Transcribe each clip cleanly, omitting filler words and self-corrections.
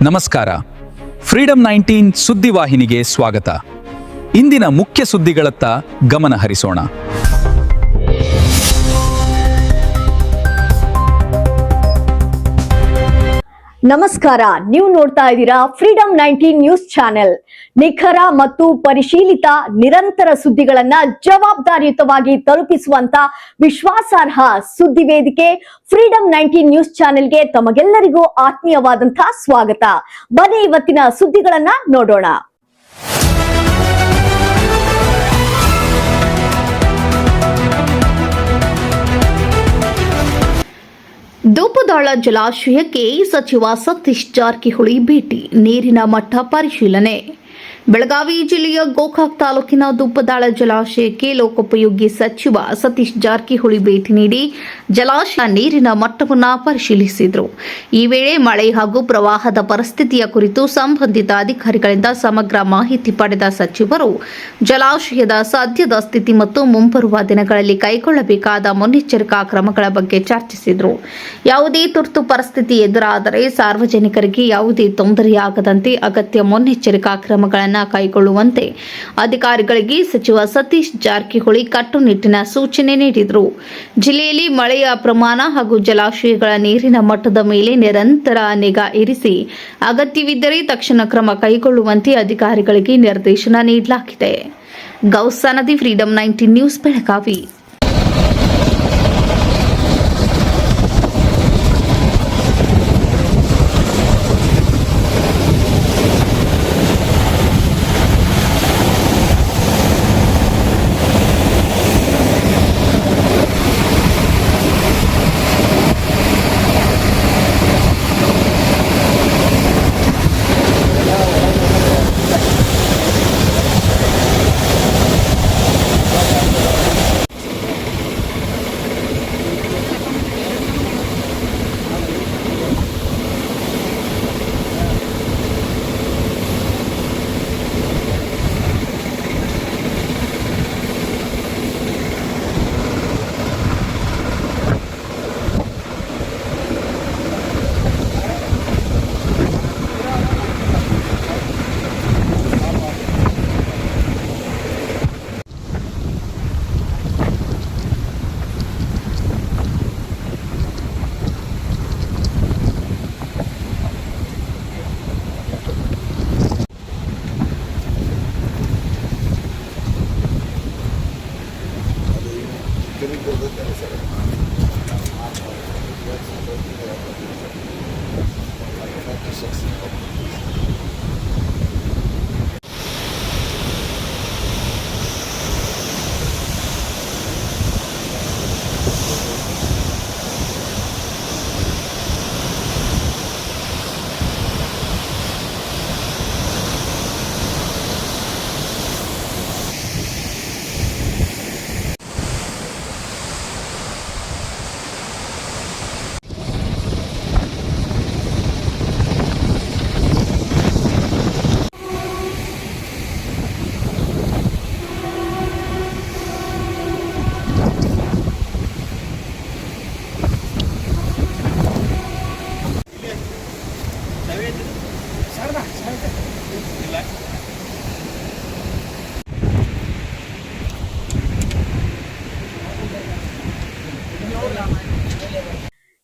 ನಮಸ್ಕಾರ. ಫ್ರೀಡಂ 19 ಸುದ್ದಿವಾಹಿನಿಗೆ ಸ್ವಾಗತ. ಇಂದಿನ ಮುಖ್ಯ ಸುದ್ದಿಗಳತ್ತ ಗಮನ ಹರಿಸೋಣ. ನಮಸ್ಕಾರ, ನೀವು ನೋಡ್ತಾ ಇದ್ದೀರಾ ಫ್ರೀಡಂ 19 ನ್ಯೂಸ್ ಚಾನೆಲ್. ನಿಖರ ಮತ್ತು ಪರಿಶೀಲಿತ ನಿರಂತರ ಸುದ್ದಿಗಳನ್ನ ಜವಾಬ್ದಾರಿಯುತವಾಗಿ ತಲುಪಿಸುವಂತ ವಿಶ್ವಾಸಾರ್ಹ ಸುದ್ದಿ ವೇದಿಕೆ ಫ್ರೀಡಂ 19 ನ್ಯೂಸ್ ಚಾನೆಲ್ಗೆ ತಮಗೆಲ್ಲರಿಗೂ ಆತ್ಮೀಯವಾದಂತಹ ಸ್ವಾಗತ. ಬನ್ನಿ ಇವತ್ತಿನ ಸುದ್ದಿಗಳನ್ನ ನೋಡೋಣ. ದೂಪದಾಳ ಜಲಾಶಯಕ್ಕೆ ಸಚಿವ ಸತೀಶ್ ಜಾರಕಿಹೊಳಿ ಭೇಟಿ, ನೀರಿನ ಮಟ್ಟ ಪರಿಶೀಲನೆ. ಬೆಳಗಾವಿ ಜಿಲ್ಲೆಯ ಗೋಕಾಕ್ ತಾಲೂಕಿನ ದೂಪದಾಳ ಜಲಾಶಯಕ್ಕೆ ಲೋಕೋಪಯೋಗಿ ಸಚಿವ ಸತೀಶ್ ಜಾರಕಿಹೊಳಿ ಭೇಟಿ ನೀಡಿ ಜಲಾಶಯ ನೀರಿನ ಮಟ್ಟವನ್ನು ಪರಿಶೀಲಿಸಿದರು. ಈ ವೇಳೆ ಮಳೆ ಹಾಗೂ ಪ್ರವಾಹದ ಪರಿಸ್ಥಿತಿಯ ಕುರಿತು ಸಂಬಂಧಿತ ಅಧಿಕಾರಿಗಳಿಂದ ಸಮಗ್ರ ಮಾಹಿತಿ ಪಡೆದ ಸಚಿವರು ಜಲಾಶಯದ ಸದ್ಯದ ಸ್ಥಿತಿ ಮತ್ತು ಮುಂಬರುವ ದಿನಗಳಲ್ಲಿ ಕೈಗೊಳ್ಳಬೇಕಾದ ಮುನ್ನೆಚ್ಚರಿಕಾ ಕ್ರಮಗಳ ಬಗ್ಗೆ ಚರ್ಚಿಸಿದರು. ಯಾವುದೇ ತುರ್ತು ಪರಿಸ್ಥಿತಿ ಎದುರಾದರೆ ಸಾರ್ವಜನಿಕರಿಗೆ ಯಾವುದೇ ತೊಂದರೆಯಾಗದಂತೆ ಅಗತ್ಯ ಮುನ್ನೆಚ್ಚರಿಕಾ ಕ್ರಮಗಳನ್ನು ಕೈಗೊಳ್ಳುವಂತೆ ಅಧಿಕಾರಿಗಳಿಗೆ ಸಚಿವ ಸತೀಶ್ ಜಾರಕಿಹೊಳಿ ಕಟ್ಟುನಿಟ್ಟಿನ ಸೂಚನೆ ನೀಡಿದರು. ಜಿಲ್ಲೆಯಲ್ಲಿ ಮಳೆಯ ಪ್ರಮಾಣ ಹಾಗೂ ಜಲಾಶಯಗಳ ನೀರಿನ ಮಟ್ಟದ ಮೇಲೆ ನಿರಂತರ ನಿಗಾ ಇರಿಸಿ ಅಗತ್ಯವಿದ್ದರೆ ತಕ್ಷಣ ಕ್ರಮ ಕೈಗೊಳ್ಳುವಂತೆ ಅಧಿಕಾರಿಗಳಿಗೆ ನಿರ್ದೇಶನ ನೀಡಲಾಗಿದೆ. Gous Sanadi, freedom 19 news, Belagavi.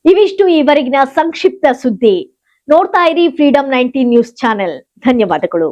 ಇವಿಷ್ಟು ಈವರೆಗಿನ ಸಂಕ್ಷಿಪ್ತ ಸುದ್ದಿ. ನೋಡ್ತಾ ಇರಿ ಫ್ರೀಡಂ 19 ನ್ಯೂಸ್ ಚಾನೆಲ್. ಧನ್ಯವಾದಗಳು.